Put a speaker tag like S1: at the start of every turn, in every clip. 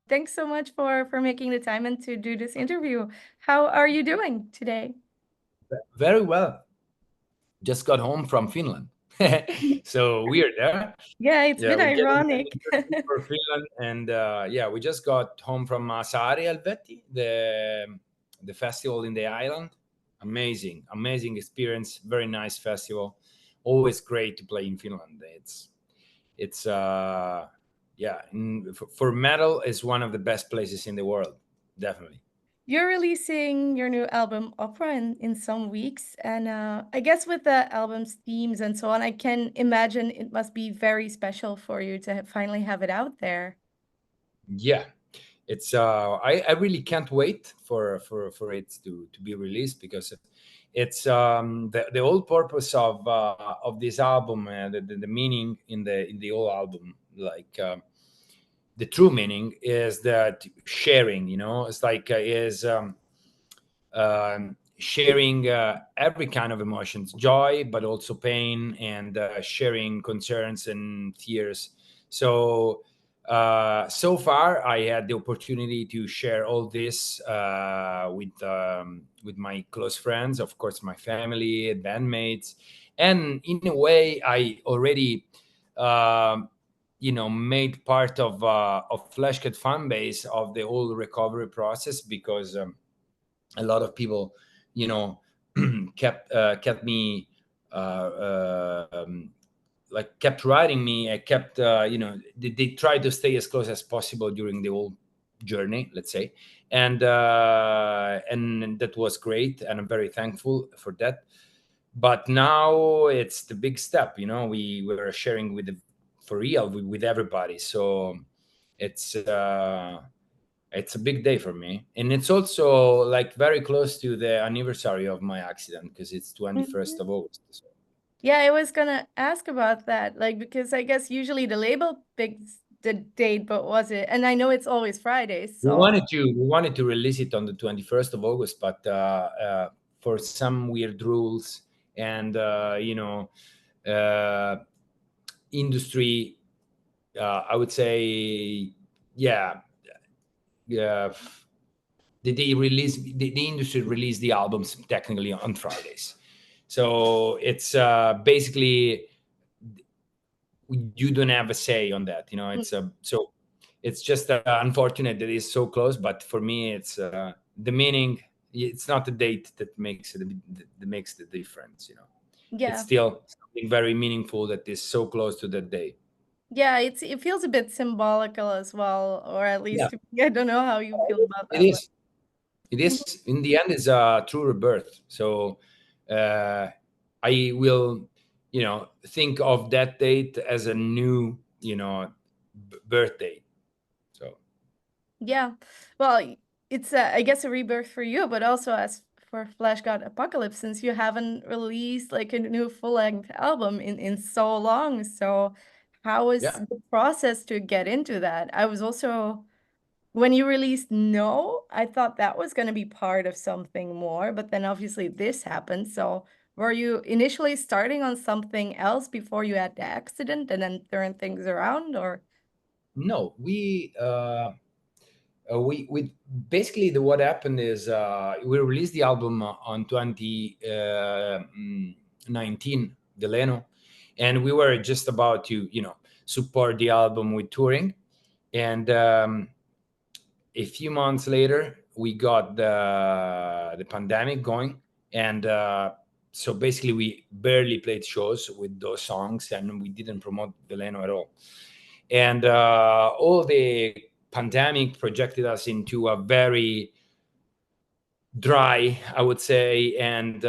S1: Thanks so much for making the time and to do this interview. How are you doing today?
S2: Very well. Just got home from Finland. So weird, huh?
S1: Yeah, it's a
S2: Yeah,
S1: bit
S2: we get an
S1: ironic.
S2: interview for Finland, and yeah, we just got home from Saari Helvetii, the festival in the island. Amazing, amazing experience. Very nice festival. Always great to play in Finland. It's yeah, for metal is one of the best places in the world, definitely.
S1: You're releasing your new album Opera in some weeks, and I guess with the album's themes and so on, I can imagine it must be very special for you to finally have it out there.
S2: Yeah, it's I really can't wait for it to be released, because it's the whole purpose of this album, the meaning in the whole album, like the true meaning is that sharing, it's like is sharing every kind of emotions, joy, but also pain, and sharing concerns and fears. So so far, I had the opportunity to share all this with my close friends, of course, my family, bandmates, and in a way, I already made part of FLESHGOD fan base of the whole recovery process, because a lot of people, you know, kept me like kept writing me. I kept they tried to stay as close as possible during the whole journey, let's say, and that was great, and I'm very thankful for that. But now it's the big step. We were sharing for real with everybody. So it's uh it's a big day for me, and it's also like very close to the anniversary of my accident, because it's 21st
S1: Mhm.
S2: of August. So
S1: Yeah, I was gonna ask about that, like because I guess usually the label picks the date, but was it? And I know it's always Fridays,
S2: we
S1: so.
S2: wanted to we wanted to release it on the 21st of August, but for some weird rules and uh, industry, I would say, yeah, yeah. The industry released the albums technically on Fridays. So it's basically, you don't have a say on that. So it's just unfortunate that it's so close. But for me, it's the meaning. It's not the date that makes the difference. It's
S1: Yeah.
S2: still something very meaningful that is so close to that day.
S1: Yeah, it feels a bit symbolical as well, or at
S2: Yeah,
S1: least I don't know how you feel about
S2: it
S1: that, but
S2: is. It is, in the end, is a true rebirth. So uh, I will, think of that date as a new, birthday. So
S1: yeah. Well, it's I guess a rebirth for you, but also as for Flash God Apocalypse, since you haven't released like a new full-length album in so long. So how is
S2: yeah.
S1: the process to get into that? I was also when you released No, I thought that was going to be part of something more, but then obviously this happened. So were you initially starting on something else before you had the accident and then turned things around, or?
S2: No, we basically, what happened is we released the album on 2019, Delano, and we were just about to support the album with touring, and a few months later we got the pandemic going, and so basically we barely played shows with those songs, and we didn't promote Delano at all. And all the pandemic projected us into a very dry, I would say, and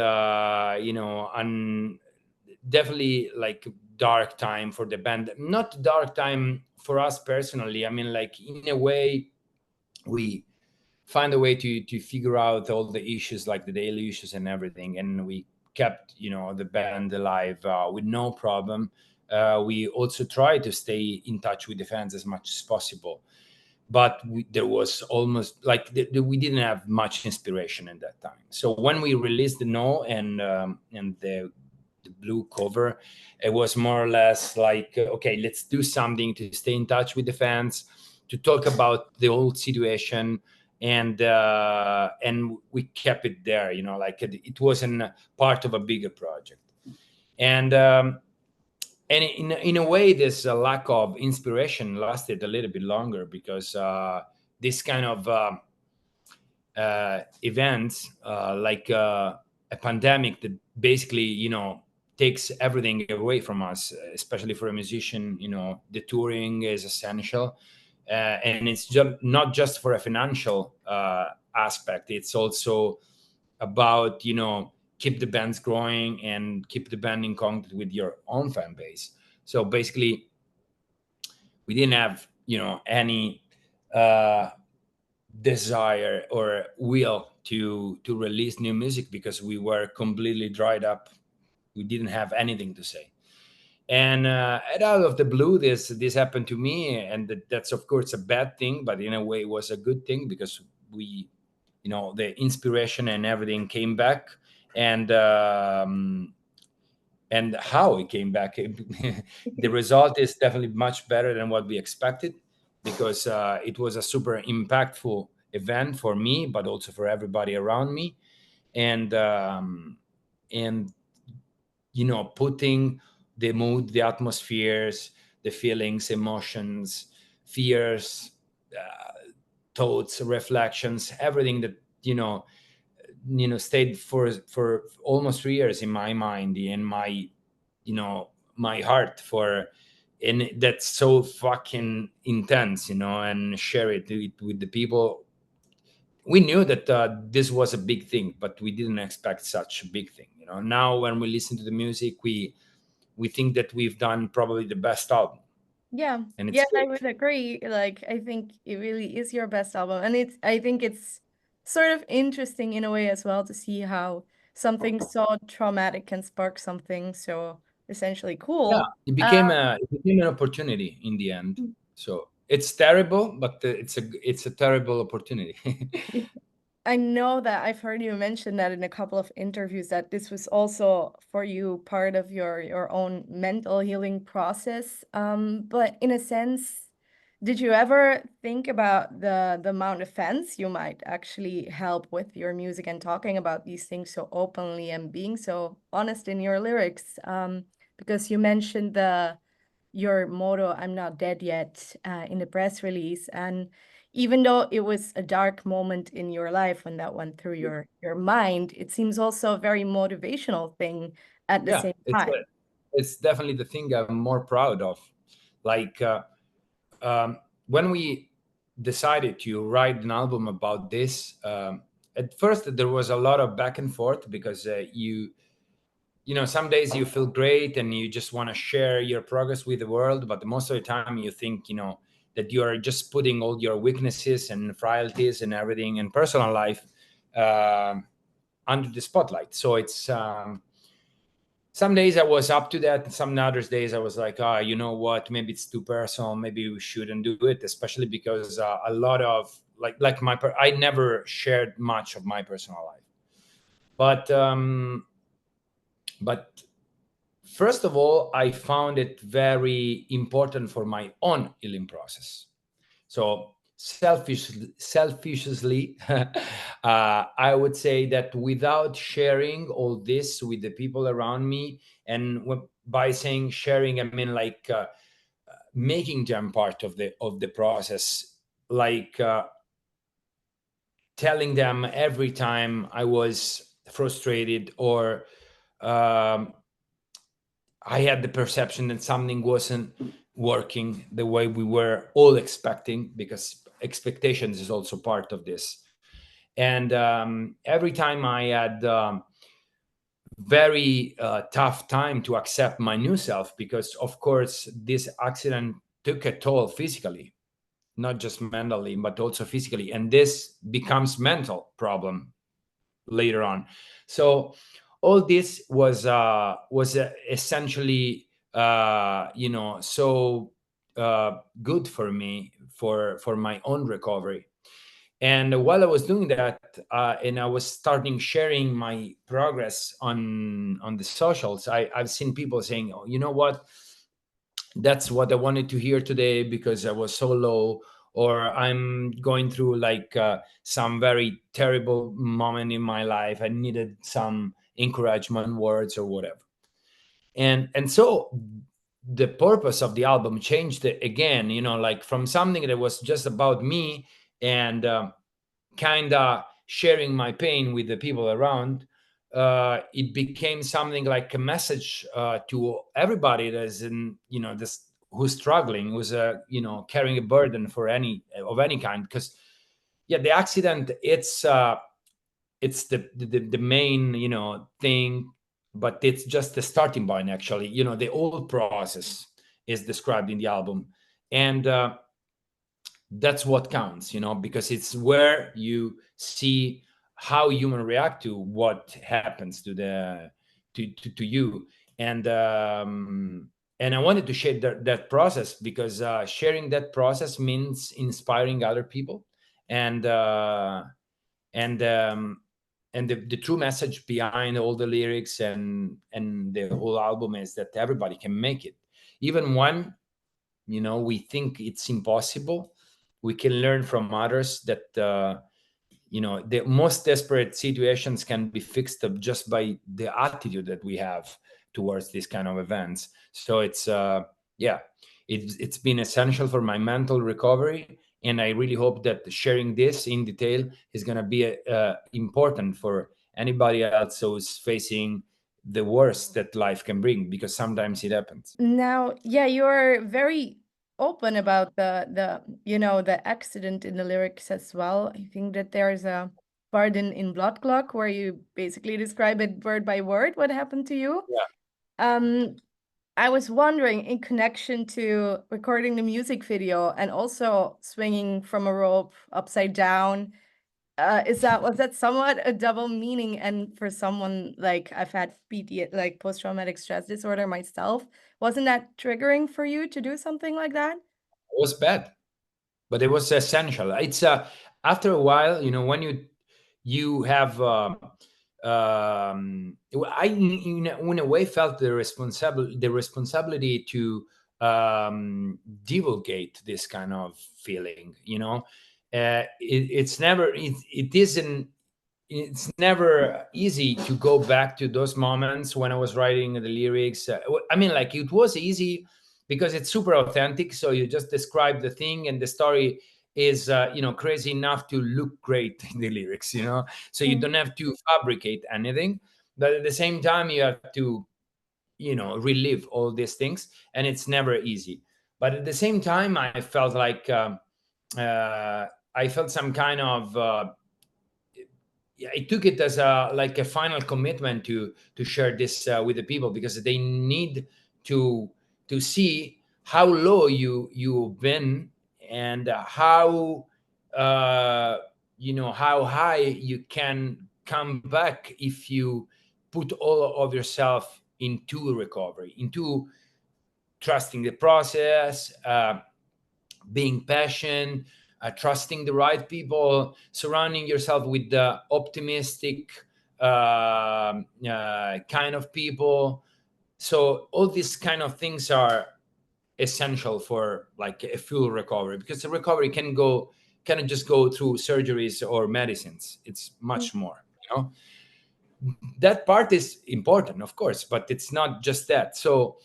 S2: definitely like dark time for the band. Not dark time for us personally. I mean, like, in a way, we find a way to figure out all the issues, like the daily issues and everything, and we kept the band alive with no problem. We also try to stay in touch with the fans as much as possible, but there was almost like we didn't have much inspiration at that time. So when we released the No and the blue cover, it was more or less like, okay, let's do something to stay in touch with the fans, talk about the whole situation, and we kept it there, you know, like it wasn't part of a bigger project. And in a way, this lack of inspiration lasted a little bit longer, because this kind of events, like a pandemic that basically, you know, takes everything away from us, especially for a musician. You know, the touring is essential, and it's not just for a financial aspect. It's also about, you know, keep the bands growing and keep the band in contact with your own fan base. So basically, we didn't have, you know, any desire or will to release new music, because we were completely dried up. We didn't have anything to say. And out of the blue, this happened to me, and that's of course a bad thing, but in a way it was a good thing, because we, you know, the inspiration and everything came back. And how it came back, the result is definitely much better than what we expected, because it was a super impactful event for me, but also for everybody around me. And you know, putting the mood, the atmospheres, the feelings, emotions, fears, thoughts, reflections, everything that, you know, stayed for almost 3 years in my mind, in my, you know, my heart for. And that's so fucking intense, you know, and share it with the people. We knew that this was a big thing, but we didn't expect such a big thing, you know. Now when we listen to the music, we think that we've done probably the best album,
S1: Yeah,
S2: and it's
S1: yeah, I
S2: great.
S1: would agree. Like, I think it really is your best album, and I think it's sort of interesting in a way as well to see how something so traumatic can spark something so essentially
S2: Yeah,
S1: cool.
S2: it became an opportunity in the end. So it's terrible, but it's a terrible opportunity.
S1: I know that I've heard you mention that in a couple of interviews, that this was also for you part of your own mental healing process. But in a sense, did you ever think about the amount of fans you might actually help with your music and talking about these things so openly and being so honest in your lyrics? Because you mentioned your motto, "I'm not dead yet," in the press release. And even though it was a dark moment in your life when that went through your mind, it seems also a very motivational thing at the
S2: Yeah,
S1: same time.
S2: it's definitely the thing I'm more proud of. Like when we decided to write an album about this, at first there was a lot of back and forth, because you know, some days you feel great and you just want to share your progress with the world, but most of the time you think, you know, that you are just putting all your weaknesses and frailties and everything in personal life uh, under the spotlight. So it's some days I was up to that, and some other days I was like, ah, you know what, maybe it's too personal, maybe we shouldn't do it, especially because a lot of I never shared much of my personal life. But first of all, I found it very important for my own healing process. So selfishly, I would say that without sharing all this with the people around me, and by saying sharing, I mean like making them part of the process, like telling them every time I was frustrated, or um, I had the perception that something wasn't working the way we were all expecting, because expectations is also part of this. And every time I had very tough time to accept my new self, because of course this accident took a toll physically, not just mentally, but also physically, and this becomes mental problem later on. So all this was essentially you know, so good for me, for my own recovery. And while I was doing that, and I was starting sharing my progress on the socials, I've seen people saying, oh, you know what, that's what I wanted to hear today, because I was so low, or I'm going through like some very terrible moment in my life. I needed some encouragement words or whatever. And so the purpose of the album changed again, you know, like from something that was just about me and kind of sharing my pain with the people around, it became something like a message to everybody that's in, you know, this, who's struggling, who's you know, carrying a burden for any kind. Because yeah, the accident, it's the main, you know, thing, but it's just the starting point. Actually, you know, the whole process is described in the album, and that's what counts, you know, because it's where you see how humans react to what happens to the to you. And I wanted to share that process, because sharing that process means inspiring other people. And uh, and um, and the true message behind all the lyrics and the whole album is that everybody can make it, even when, you know, we think it's impossible. We can learn from others that you know, the most desperate situations can be fixed up just by the attitude that we have towards these kind of events. So it's yeah, it's been essential for my mental recovery, and I really hope that sharing this in detail is going to be important for anybody else who's facing the worst that life can bring, because sometimes it happens.
S1: Now, yeah, you're very open about you know, the accident in the lyrics as well. I think that there's a part in Blood Clock where you basically describe it word by word what happened to you.
S2: Yeah.
S1: Um, I was wondering, in connection to recording the music video and also swinging from a rope upside down, was that somewhat a double meaning? And for someone like, I've had like post-traumatic stress disorder myself, wasn't that triggering for you to do something like that?
S2: It was bad, but it was essential. It's after a while, you know, when you have I in a way felt the responsibility to divulgate this kind of feeling, you know. It's never easy to go back to those moments when I was writing the lyrics. I mean, like, it was easy because it's super authentic. So you just describe the thing, and the story is, you know, crazy enough to look great in the lyrics, you know. So you don't have to fabricate anything, but at the same time, you have to, you know, relive all these things, and it's never easy. But at the same time, I felt like I felt some kind of yeah, I took it as a like a final commitment to share this with the people, because they need to see how low you've been, and how you know, how high you can come back if you put all of yourself into recovery, into trusting the process, being passionate, trusting the right people, surrounding yourself with the optimistic kind of people. So all these kind of things are essential for like a full recovery, because the recovery cannot just go through surgeries or medicines. It's much more, you know. That part is important, of course, but it's not just that. So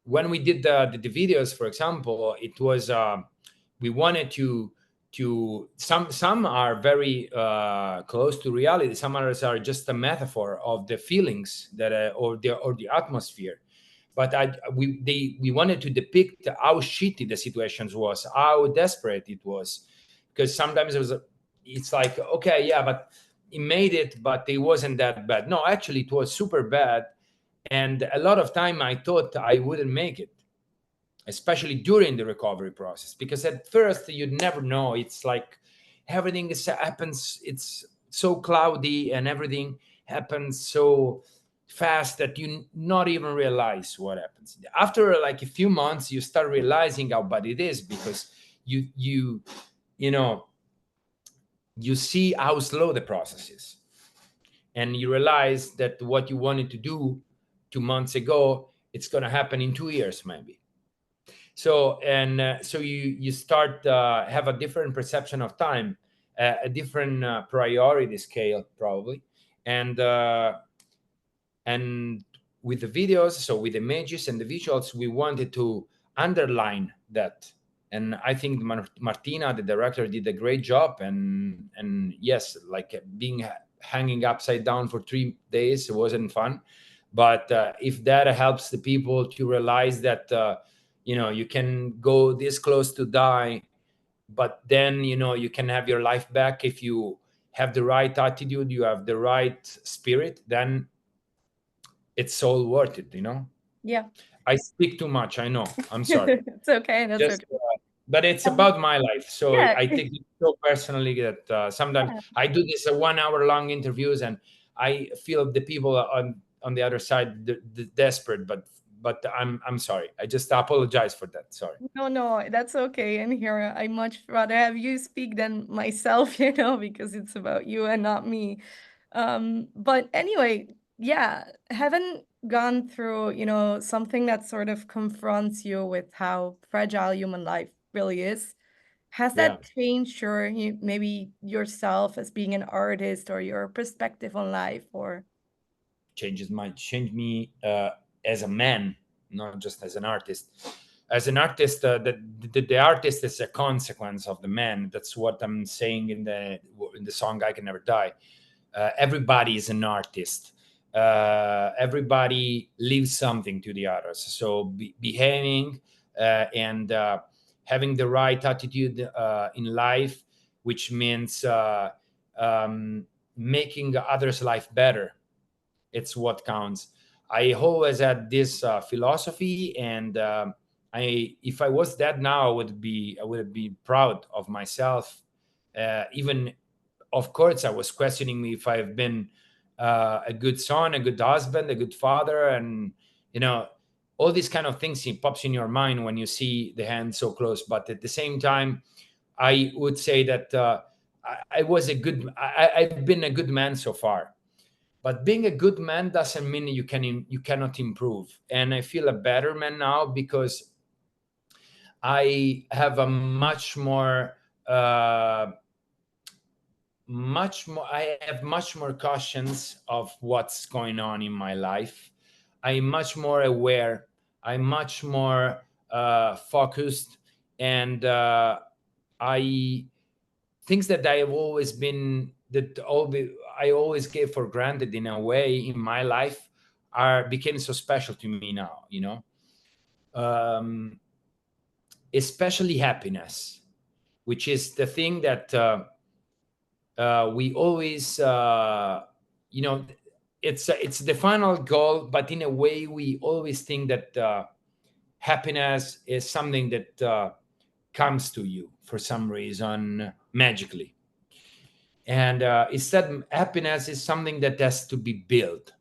S2: when we did the videos, for example, it was we wanted to some are very close to reality. Some others are just a metaphor of the feelings that or the atmosphere. But we wanted to depict how shitty the situations was, how desperate it was, because sometimes it's like, okay, yeah, but he made it, but it wasn't that bad. No, actually, it was super bad, and a lot of time I thought I wouldn't make it, especially during the recovery process, because at first you never know. It's like everything happens, it's so cloudy, and everything happens so fast that you not even realize what happens. After like a few months, you start realizing how bad it is, because you know, you see how slow the process is, and you realize that what you wanted to do 2 months ago, it's going to happen in 2 years maybe. So so you start have a different perception of time, a different priority scale probably, and and with the videos, so with the images and the visuals, we wanted to underline that. And I think Martina, the director, did a great job. And yes, like being hanging upside down for 3 days wasn't fun, but if that helps the people to realize that you can go this close to die, but then you can have your life back if you have the right attitude, you have the right spirit, then it's all worth it.
S1: Yeah.
S2: I speak too much, I know, I'm sorry.
S1: It's okay. That's
S2: Just
S1: okay.
S2: but it's
S1: Um,
S2: about my life, so
S1: yeah.
S2: I take it so personally that sometimes
S1: Yeah.
S2: I do this 1 hour long interviews, and I feel the people on the other side desperate, but I'm sorry, I just apologize for that, sorry.
S1: No, no, that's okay. And here, I much rather have you speak than myself, because it's about you and not me. But anyway, yeah, haven't gone through, something that sort of confronts you with how fragile human life really is. Has
S2: Yeah,
S1: that changed maybe yourself as being an artist or your perspective on life or
S2: change me as a man, not just as an artist. As an artist, the artist is a consequence of the man. That's what I'm saying in the song "I Can Never Die." Everybody is an artist. Everybody leaves something to the others. So behaving and having the right attitude in life, which means making others' life better, it's what counts. I always had this philosophy, and if I was dead now, I would be proud of myself. Even, of course, I was questioning me if I've been a good son, a good husband, a good father, and you know all these kind of things. It pops in your mind when you see the hand so close. But at the same time, I would say that I was a good. I've been a good man so far, but being a good man doesn't mean you cannot improve. And I feel a better man now because I have a uh, I have much more cautions of what's going on in my life. I'm much more aware. I'm much more focused, and I things that I have always been that all I always gave for granted in a way in my life are became so special to me now. Um, Especially happiness, which is the thing that we always, it's the final goal, but in a way we always think that happiness is something that comes to you for some reason magically. And instead, happiness is something that has to be built,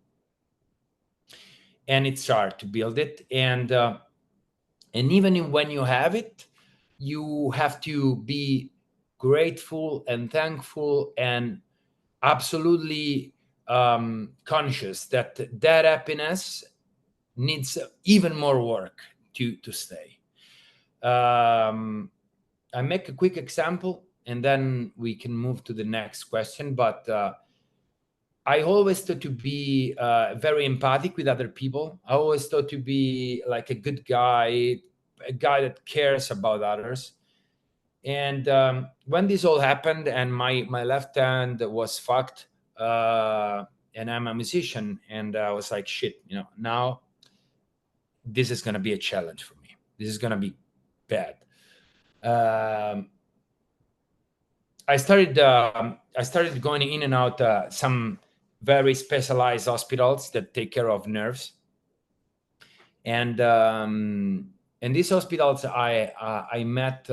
S2: and it's hard to build it. And even when you have it, you have to be grateful and thankful and absolutely conscious that that happiness needs even more work to stay. Um, I make a quick example, and then we can move to the next question. But I always thought to be very empathic with other people. I always thought to be like a good guy, a guy that cares about others. And when this all happened, and my left hand was fucked, and I'm a musician, and I was like, shit, now this is gonna be a challenge for me. This is gonna be bad. Um, I started going in and out some very specialized hospitals that take care of nerves, and in these hospitals I met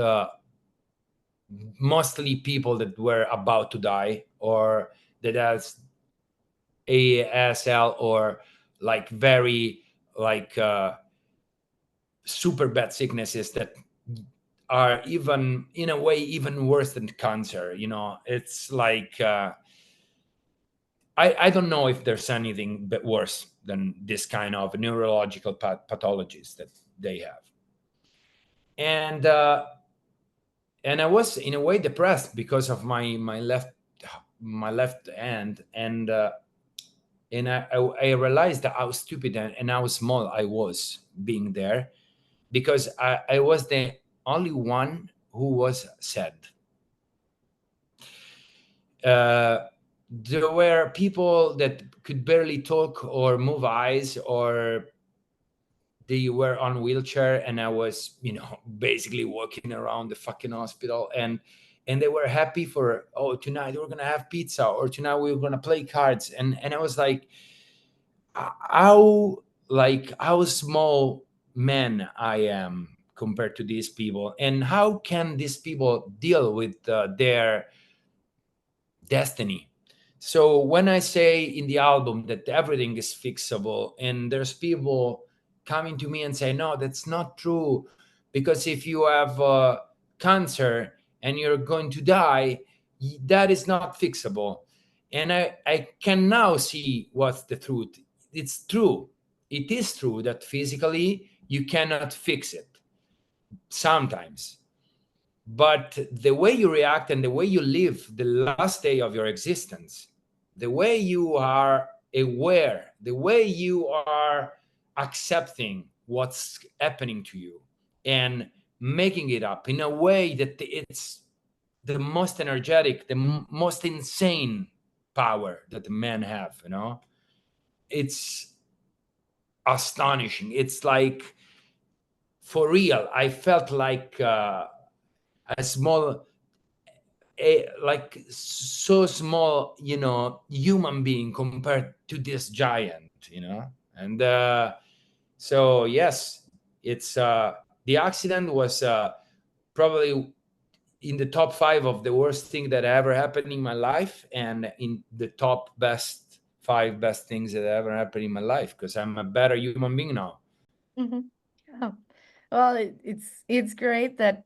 S2: mostly people that were about to die, or that has ASL, or like very like super bad sicknesses that are even in a way even worse than cancer. It's like I don't know if there's anything but worse than this kind of neurological pathologies that they have. and I was in a way depressed because of my left hand, and I realized that how stupid and how small I was being there, because I was the only one who was sad. Uh, there were people that could barely talk or move eyes, or they were on wheelchair, and I was, basically walking around the fucking hospital, and they were happy for, oh, tonight we're gonna have pizza, or tonight we're gonna play cards, and I was like, how, how small man I am compared to these people, and how can these people deal with their destiny. So when I say in the album that everything is fixable, and there's people coming to me and say, no, that's not true, because if you have cancer and you're going to die, that is not fixable. And I can now see what's the truth. It's true. It is true that physically you cannot fix it sometimes, but the way you react and the way you live the last day of your existence, the way you are aware, the way you are accepting what's happening to you and making it up in a way that it's the most energetic, the most insane power that men have, it's astonishing. It's like, for real, I felt like a small, like so small, human being compared to this giant, and so yes, it's the accident was probably in the top 5 of the worst thing that ever happened in my life, and in the top best 5 best things that ever happened in my life, because I'm a better human being now.
S1: Mhm. Yeah. Well, it's great that,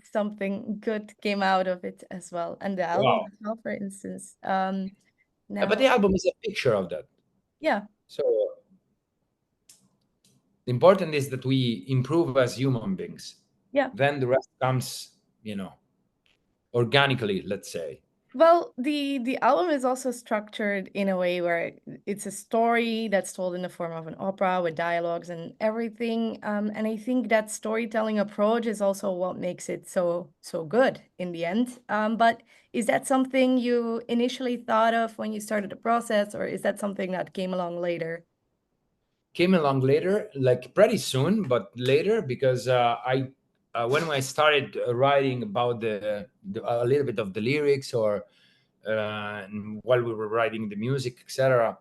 S1: something good came out of it as well. And the album
S2: Wow.
S1: as well, for instance.
S2: But
S1: Now,
S2: the album is a picture of that.
S1: yeah,
S2: So the important is that we improve as human beings.
S1: yeah.
S2: Then the rest comes, organically, let's say.
S1: Well, the album is also structured in a way where it's a story that's told in the form of an opera with dialogues and everything. And I think that storytelling approach is also what makes it so good in the end. But is that something you initially thought of when you started the process, or is that something that came along later?
S2: Came along later, like pretty soon, but later, because I when I started writing about a little bit of the lyrics, or while we were writing the music, etc.,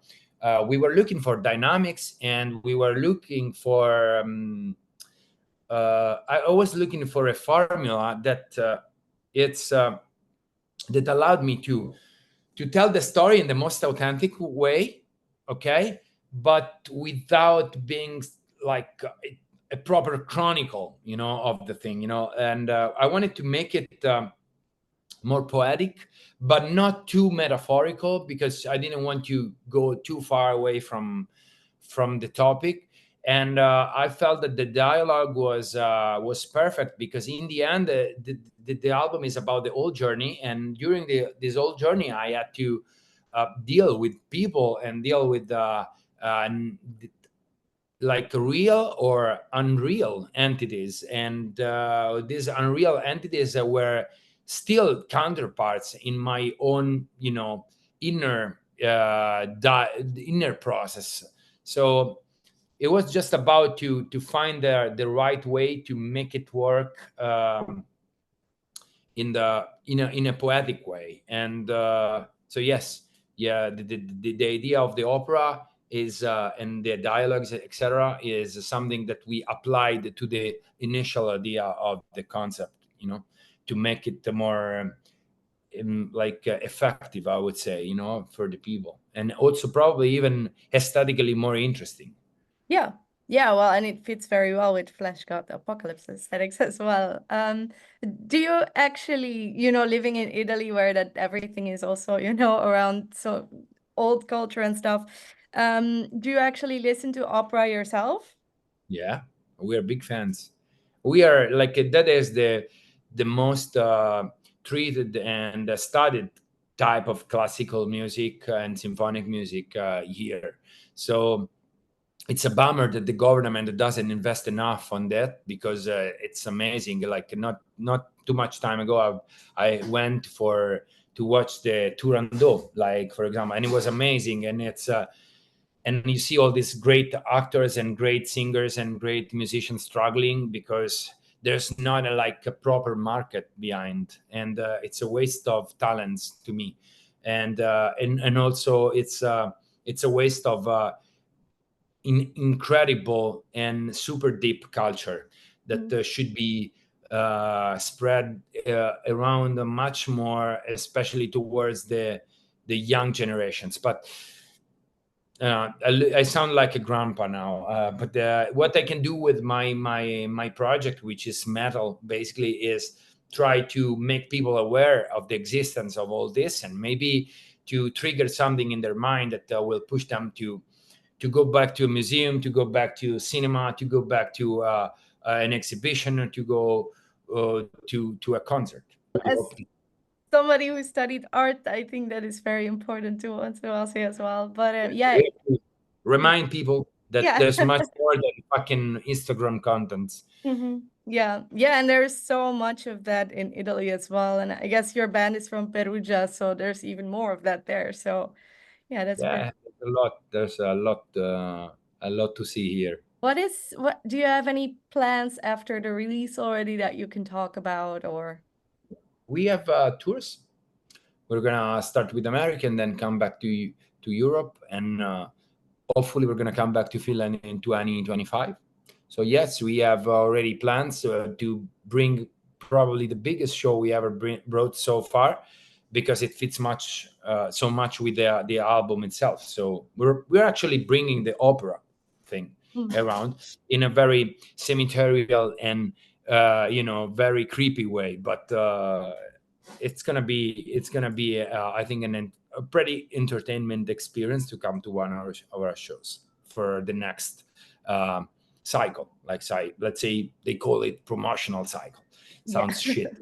S2: we were looking for dynamics, and we were looking for. I was looking for a formula that it's that allowed me to tell the story in the most authentic way, okay, but without being like a proper chronicle, of the thing, and I wanted to make it more poetic, but not too metaphorical, because I didn't want to go too far away from the topic. And I felt that the dialogue was perfect, because in the end, the album is about the whole journey, and during this whole journey, I had to deal with people and deal with like real or unreal entities, and these unreal entities were still counterparts in my own, inner inner process. So it was just about to find the right way to make it work, in a poetic way. And so yes, yeah, the idea of the opera is, and the dialogues, etc., is something that we applied to the initial idea of the concept, to make it more like effective, I would say, for the people, and also probably even aesthetically more interesting.
S1: Yeah. Yeah, well, and it fits very well with FLESHGOD Apocalypse aesthetics as well. Do you actually, living in Italy where that everything is also, around so old culture and stuff, do you actually listen to opera yourself?
S2: Yeah, we're big fans. we are like, that is the most treated and studied type of classical music and symphonic music here. So it's a bummer that the government doesn't invest enough on that, because it's amazing. Like, not too much time ago, I went to watch the Turandot, like, for example, and it was amazing. And it's and you see all these great actors and great singers and great musicians struggling because there's not like a proper market behind, and it's a waste of talents to me. And also it's a waste of incredible and super deep culture that should be spread around much more, especially towards the young generations. But I sound like a grandpa now. But what I can do with my project, which is metal, basically, is try to make people aware of the existence of all this, and maybe to trigger something in their mind that will push them to go back to a museum, to go back to cinema, to go back to an exhibition, or to go to a concert.
S1: As somebody who studied art, I think that is very important to say as well. But yeah,
S2: Remind people that
S1: yeah.
S2: there's much more than fucking Instagram contents.
S1: Yeah, and there's so much of that in Italy as well. And I guess your band is from Perugia, so there's even more of that there. So yeah, that's very.
S2: Yeah, a lot. There's a lot to see here.
S1: What do you have any plans after the release already that you can talk about, or?
S2: We have tours. We're gonna start with America and then come back to Europe, and hopefully we're gonna come back to Finland in 2025. So yes, we have already plans to bring probably the biggest show we ever brought so far, because it fits so much with the album itself. So we're actually bringing the opera thing around in a very cemeterial and very creepy way, but it's gonna be I think a pretty entertainment experience to come to one of our shows for the next cycle. Like, let's say they call it promotional cycle. Sounds shit.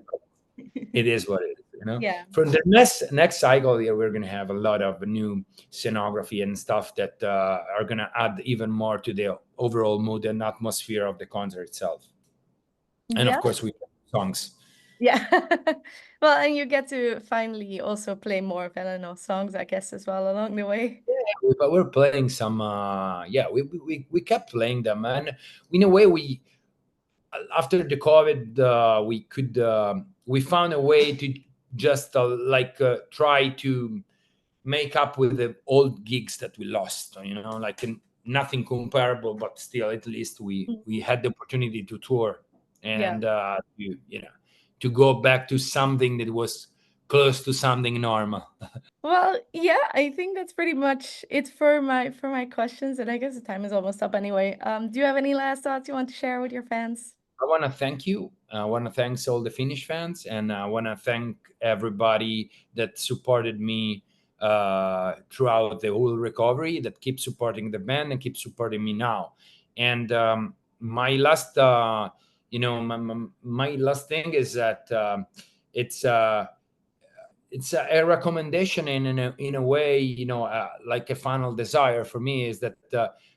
S2: It is what it is.
S1: Yeah.
S2: For the next cycle here, we're gonna have a lot of new scenography and stuff that are gonna add even more to the overall mood and atmosphere of the concert itself. And of course, we have songs.
S1: Yeah. Well, and you get to finally also play more Veleno songs, I guess, as well along the way.
S2: Yeah, but we're playing some. We kept playing them, and in a way, we after the COVID, we found a way to just try to make up with the old gigs that we lost. Like nothing comparable, but still, at least we had the opportunity to tour and to go back to something that was close to something normal.
S1: Well, yeah, I think that's pretty much it for my questions, and I guess the time is almost up anyway. Do you have any last thoughts you want to share with your fans?
S2: I want to thank you. I want to thank all the Finnish fans, and I want to thank everybody that supported me throughout the whole recovery, that keeps supporting the band and keeps supporting me now. And my last, my last thing is that it's a recommendation in a way, like a final desire for me is that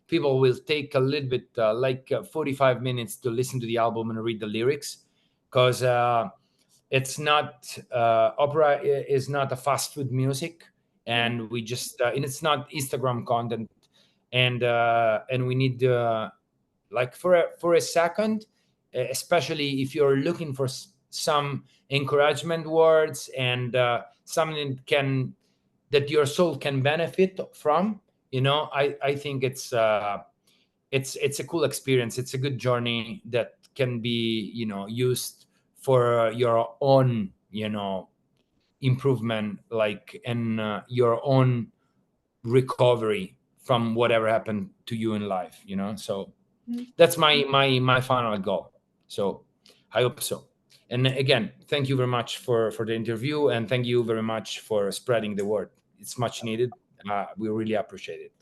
S2: people will take a little bit 45 minutes to listen to the album and read the lyrics, because it's not opera is not a fast food music, and we just and it's not Instagram content, and we need for a second, especially if you're looking for some encouragement words and something that your soul can benefit from. I think it's a cool experience. It's a good journey that can be used for your own improvement, and your own recovery from whatever happened to you in life. So that's my final goal. So I hope so. And again, thank you very much for the interview, and thank you very much for spreading the word. It's much needed. We really appreciate it.